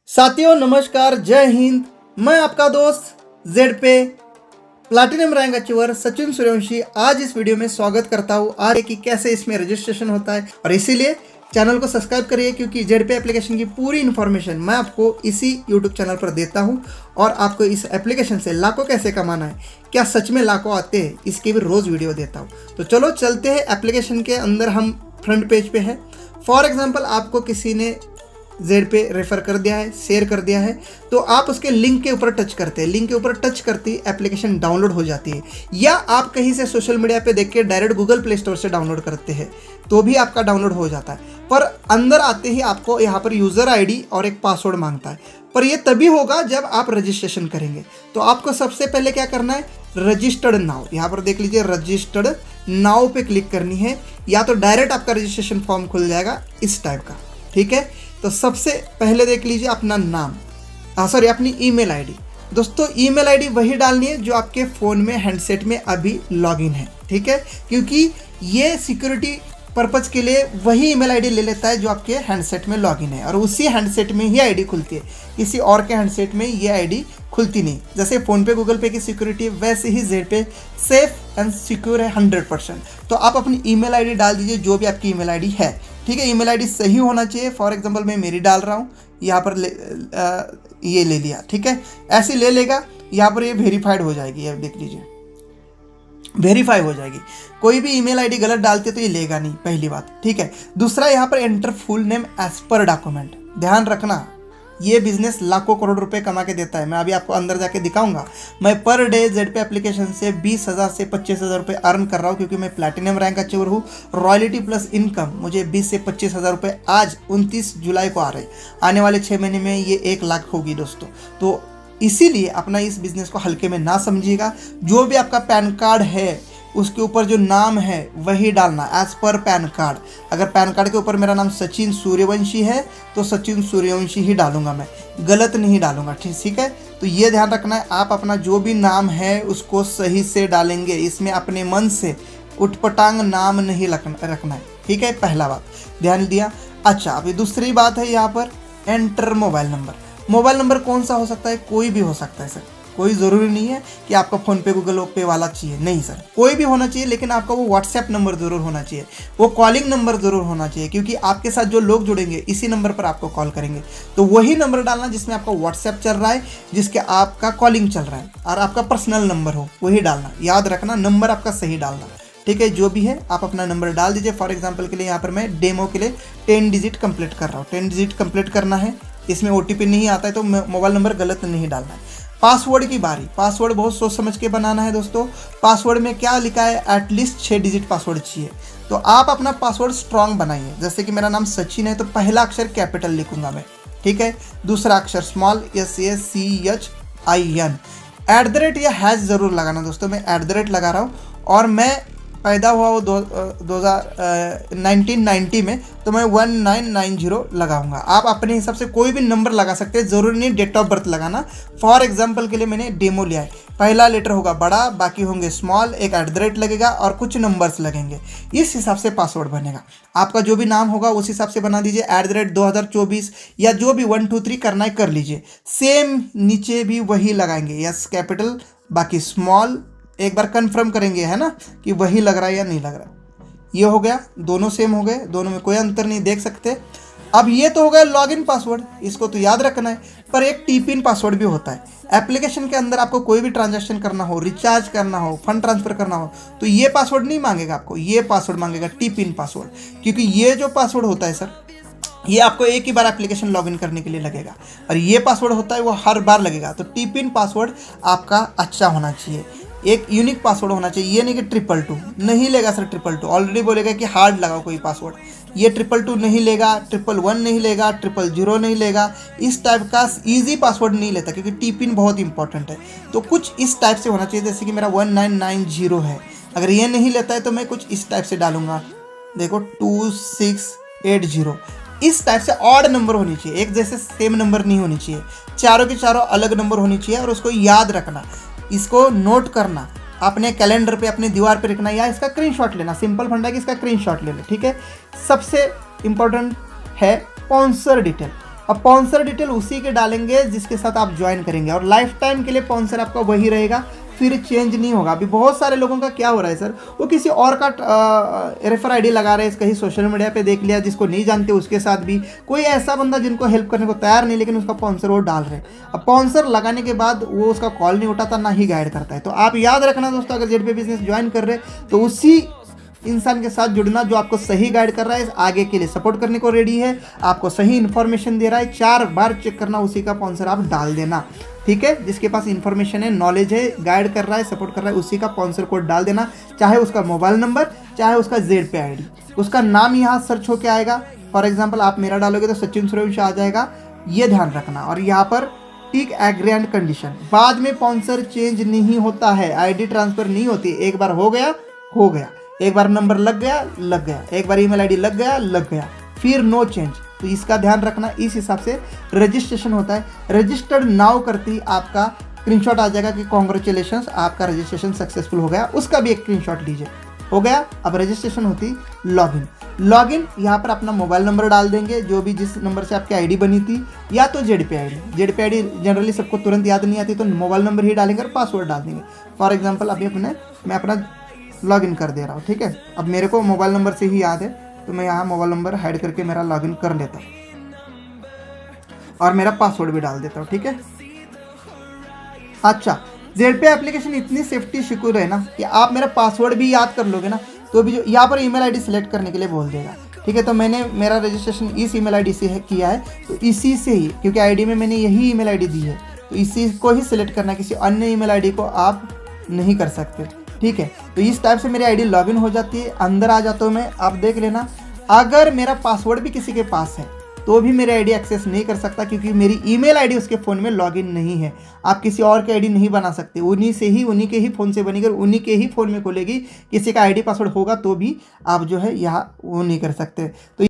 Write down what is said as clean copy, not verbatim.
साथियों नमस्कार, जय हिंद। मैं आपका दोस्त जेड पे platinum rank achiever Sachin Suryavanshi आज इस वीडियो में स्वागत करता हूँ आज कि कैसे इसमें रजिस्ट्रेशन होता है और इसीलिए चैनल को सब्सक्राइब करिए क्योंकि जेड पे एप्लीकेशन की पूरी इन्फॉर्मेशन मैं आपको इसी यूट्यूब चैनल पर देता हूँ और आपको इस एप्लीकेशन से लाखों कैसे कमाना है, क्या सच में लाखों आते हैं, इसकी भी रोज़ वीडियो देता हूँ। तो चलो चलते हैं एप्लीकेशन के अंदर। हम फ्रंट पेज पे है। फॉर एग्जाम्पल आपको किसी ने जेड पे रेफर कर दिया है, शेयर कर दिया है, तो आप उसके लिंक के ऊपर टच करते हैं। लिंक के ऊपर टच करते ही एप्लीकेशन डाउनलोड हो जाती है, या आप कहीं से सोशल मीडिया पे देख के डायरेक्ट गूगल प्ले स्टोर से डाउनलोड करते हैं तो भी आपका डाउनलोड हो जाता है। पर अंदर आते ही आपको यहाँ पर यूज़र आईडी और एक पासवर्ड मांगता है, पर ये तभी होगा जब आप रजिस्ट्रेशन करेंगे। तो आपको सबसे पहले क्या करना है, रजिस्टर्ड नाउ, यहाँ पर देख लीजिए रजिस्टर्ड नाउ पे क्लिक करनी है, या तो डायरेक्ट आपका रजिस्ट्रेशन फॉर्म खुल जाएगा इस टाइप का। ठीक है, तो सबसे पहले देख लीजिए अपना नाम, अपनी ईमेल आईडी। दोस्तों ईमेल आईडी वही डालनी है जो आपके फ़ोन में हैंडसेट में अभी लॉगिन है। ठीक है, क्योंकि ये सिक्योरिटी पर्पज़ के लिए वही ईमेल आईडी ले लेता है जो आपके हैंडसेट में लॉगिन है, और उसी हैंडसेट में ही आईडी खुलती है, किसी और के हैंडसेट में ये आईडी खुलती नहीं। जैसे फ़ोन पे गूगल पे की सिक्योरिटी वैसे ही जेड पे सेफ एंड सिक्योर है 100%। तो आप अपनी ईमेल आईडी डाल दीजिए जो भी आपकी ईमेल आईडी है। ठीक है, ईमेल आईडी सही होना चाहिए। फॉर एग्जांपल मैं मेरी डाल रहा हूँ, यहाँ पर ये ले लिया। ठीक है, ऐसे ले लेगा, यहाँ पर ये वेरीफाइड हो जाएगी। ये देख लीजिए वेरीफाई हो जाएगी। कोई भी ईमेल आईडी गलत डालते तो ये लेगा नहीं, पहली बात। ठीक है, दूसरा यहाँ पर enter full name as per document. ध्यान रखना, ये बिजनेस लाखों करोड़ रुपए कमा के देता है। मैं अभी आपको अंदर जाके दिखाऊंगा। मैं पर डे जेड पे एप्लीकेशन से 20,000 से 25,000 रुपये अर्न कर रहा हूँ, क्योंकि मैं प्लैटिनम रैंक अचीवर हूँ। रॉयल्टी प्लस इनकम मुझे 20 से 25,000 रुपये आज 29 जुलाई को आ रहे हैं। आने वाले 6 महीने में ये 1 लाख होगी दोस्तों। तो इसीलिए अपना इस बिज़नेस को हल्के में ना समझिएगा। जो भी आपका पैन कार्ड है उसके ऊपर जो नाम है वही डालना एज पर पैन कार्ड। अगर पैन कार्ड के ऊपर मेरा नाम सचिन सूर्यवंशी है तो सचिन सूर्यवंशी ही डालूंगा, मैं गलत नहीं डालूंगा। ठीक है, तो ये ध्यान रखना है, आप अपना जो भी नाम है उसको सही से डालेंगे। इसमें अपने मन से उटपटांग नाम नहीं रखना है। ठीक है, पहला बात ध्यान दिया। अच्छा, अभी दूसरी बात है यहाँ पर enter mobile number. Mobile number कौन सा हो सकता है, कोई भी हो सकता है सर। कोई ज़रूरी नहीं है कि आपका फ़ोन पे गूगल पे वाला चाहिए, नहीं सर, कोई भी होना चाहिए, लेकिन आपका वो व्हाट्सएप नंबर ज़रूर होना चाहिए, वो कॉलिंग नंबर ज़रूर होना चाहिए, क्योंकि आपके साथ जो लोग जुड़ेंगे इसी नंबर पर आपको कॉल करेंगे। तो वही नंबर डालना जिसमें आपका व्हाट्सएप चल रहा है, जिसके आपका कॉलिंग चल रहा है, और आपका पर्सनल नंबर हो वही डालना। याद रखना, नंबर आपका सही डालना। ठीक है, जो भी है आप अपना नंबर डाल दीजिए। फॉर एग्जाम्पल के लिए यहाँ पर मैं डेमो के लिए 10 डिजिट कंप्लीट कर रहा हूँ। 10 डिजिट कंप्लीट करना है, इसमें OTP नहीं आता है तो मोबाइल नंबर गलत नहीं डालना है। पासवर्ड की बारी, पासवर्ड बहुत सोच समझ के बनाना है दोस्तों। पासवर्ड में क्या लिखा है, एटलीस्ट 6 डिजिट पासवर्ड चाहिए। तो आप अपना पासवर्ड स्ट्रॉन्ग बनाइए। जैसे कि मेरा नाम सचिन है तो पहला अक्षर कैपिटल लिखूंगा मैं। ठीक है, दूसरा अक्षर स्मॉल SACHIN। @ या हैश ज़रूर लगाना दोस्तों। मैं @ लगा रहा हूँ, और मैं पैदा हुआ वो 1990 में, तो मैं 1990 लगाऊंगा। आप अपने हिसाब से कोई भी नंबर लगा सकते हैं, ज़रूरी नहीं डेट ऑफ बर्थ लगाना। फॉर एग्जांपल के लिए मैंने डेमो लिया है, पहला लेटर होगा बड़ा, बाकी होंगे स्मॉल, एक @ लगेगा और कुछ नंबर्स लगेंगे। इस हिसाब से पासवर्ड बनेगा। आपका जो भी नाम होगा उस हिसाब से बना दीजिए। @ 2024 या जो भी 1 2 3 करना है कर लीजिए। सेम नीचे भी वही लगाएंगे, यस कैपिटल, बाकी स्मॉल। एक बार कंफर्म करेंगे, है ना, कि वही लग रहा है या नहीं लग रहा। ये हो गया, दोनों सेम हो गए, दोनों में कोई अंतर नहीं देख सकते। अब ये तो हो गया लॉगिन पासवर्ड, इसको तो याद रखना है। पर एक टी-पिन पासवर्ड भी होता है एप्लीकेशन के अंदर। आपको कोई भी ट्रांजैक्शन करना हो, रिचार्ज करना हो, फंड ट्रांसफर करना हो, तो ये पासवर्ड नहीं मांगेगा आपको, ये पासवर्ड मांगेगा टी-पिन पासवर्ड। क्योंकि ये जो पासवर्ड होता है सर, ये आपको एक ही बार एप्लीकेशन लॉगिन करने के लिए लगेगा, और ये पासवर्ड होता है वो हर बार लगेगा। तो टी-पिन पासवर्ड आपका अच्छा होना चाहिए, एक यूनिक पासवर्ड होना चाहिए। ये नहीं कि 222 नहीं लेगा सर। 222 ऑलरेडी बोलेगा कि हार्ड लगाओ कोई पासवर्ड। ये 222 नहीं लेगा, 111 नहीं लेगा, 000 नहीं लेगा। इस टाइप का इजी पासवर्ड नहीं लेता, क्योंकि टी-पिन बहुत इंपॉर्टेंट है। तो कुछ इस टाइप से होना चाहिए, जैसे कि मेरा 1990 है। अगर ये नहीं लेता है तो मैं कुछ इस टाइप से डालूंगा, देखो 2680। इस टाइप से ऑड नंबर होनी चाहिए, एक जैसे सेम नंबर नहीं होनी चाहिए, चारों के चारों अलग नंबर होनी चाहिए। और उसको याद रखना, इसको नोट करना, अपने कैलेंडर पे, अपनी दीवार पे रखना, या इसका स्क्रीनशॉट लेना। सिंपल फंडा है कि इसका स्क्रीनशॉट ले ले। ठीक है, सबसे इंपॉर्टेंट है स्पॉन्सर डिटेल। अब स्पॉन्सर डिटेल उसी के डालेंगे जिसके साथ आप ज्वाइन करेंगे, और लाइफ टाइम के लिए स्पॉन्सर आपका वही रहेगा, फिर चेंज नहीं होगा। अभी बहुत सारे लोगों का क्या हो रहा है सर, वो किसी और का रेफर आईडी लगा रहे हैं, कहीं सोशल मीडिया पे देख लिया, जिसको नहीं जानते उसके साथ भी कोई ऐसा बंदा जिनको हेल्प करने को तैयार नहीं, लेकिन उसका स्पॉन्सर वो डाल रहे हैं। अब स्पॉन्सर लगाने के बाद वो उसका कॉल नहीं उठाता, ना ही गाइड करता है। तो आप याद रखना दोस्तों, अगर जेड पे बिजनेस ज्वाइन कर रहे हैं तो उसी इंसान के साथ जुड़ना जो आपको सही गाइड कर रहा है, आगे के लिए सपोर्ट करने को रेडी है, आपको सही इन्फॉर्मेशन दे रहा है। 4 बार चेक करना, उसी का स्पॉन्सर आप डाल देना, ठीक है। जिसके पास इन्फॉर्मेशन है, नॉलेज है, गाइड कर रहा है, सपोर्ट कर रहा है, उसी का स्पॉन्सर कोड डाल देना। चाहे उसका मोबाइल नंबर, चाहे उसका जेड पे आईडी, उसका नाम यहाँ सर्च होके आएगा। फॉर एग्जाम्पल आप मेरा डालोगे तो सचिन सूर्यवंशी आ जाएगा, ये ध्यान रखना। और यहाँ पर टिक एग्री एंड कंडीशन, बाद में स्पॉन्सर चेंज नहीं होता है, आईडी ट्रांसफर नहीं होती। एक बार हो गया हो गया, एक बार नंबर लग गया लग गया, एक बार ईमेल आईडी लग गया लग गया, फिर नो चेंज। तो इसका ध्यान रखना। इस हिसाब से रजिस्ट्रेशन होता है। रजिस्टर्ड नाउ करते ही आपका स्क्रीनशॉट आ जाएगा कि कॉन्ग्रेचुलेशंस, आपका रजिस्ट्रेशन सक्सेसफुल हो गया, उसका भी एक स्क्रीनशॉट लीजिए। हो गया। अब रजिस्ट्रेशन होती लॉगिन यहाँ पर अपना मोबाइल नंबर डाल देंगे, जो भी जिस नंबर से आपकी आईडी बनी थी, या तो जेड पे आईडी जनरली सबको तुरंत याद नहीं आती, तो मोबाइल नंबर ही डालेंगे और पासवर्ड डाल देंगे। फॉर एग्जांपल अभी मैं अपना लॉगिन कर दे रहा हूँ, ठीक है। अब मेरे को मोबाइल नंबर से ही याद है, तो मैं यहाँ मोबाइल नंबर हाइड करके मेरा लॉगिन कर लेता हूँ और मेरा पासवर्ड भी डाल देता हूँ, ठीक है। अच्छा, जेड पे एप्लीकेशन इतनी सेफ्टी सिक्योर है ना कि आप मेरा पासवर्ड भी याद कर लोगे ना, तो भी जो यहाँ पर ईमेल आईडी सेलेक्ट करने के लिए बोल देगा, ठीक है। तो मैंने मेरा रजिस्ट्रेशन इस ईमेल आईडी से किया है, तो इसी से ही, क्योंकि आईडी में मैंने यही ईमेल आईडी दी है, तो इसी को ही सिलेक्ट करना, किसी अन्य ईमेल आईडी को आप नहीं कर सकते, ठीक है। तो इस टाइप से मेरी आईडी लॉगिन हो जाती है, अंदर आ जाता हूँ मैं। आप देख लेना, अगर मेरा पासवर्ड भी किसी के पास है तो भी मेरी आईडी एक्सेस नहीं कर सकता, क्योंकि मेरी ईमेल आईडी उसके फ़ोन में लॉगिन नहीं है। आप किसी और की आईडी नहीं बना सकते, उन्हीं के ही फ़ोन से बनेगी और उन्हीं के ही फ़ोन में खोलेगी। किसी का आईडी पासवर्ड होगा तो भी आप जो है यहाँ वो नहीं कर सकते। तो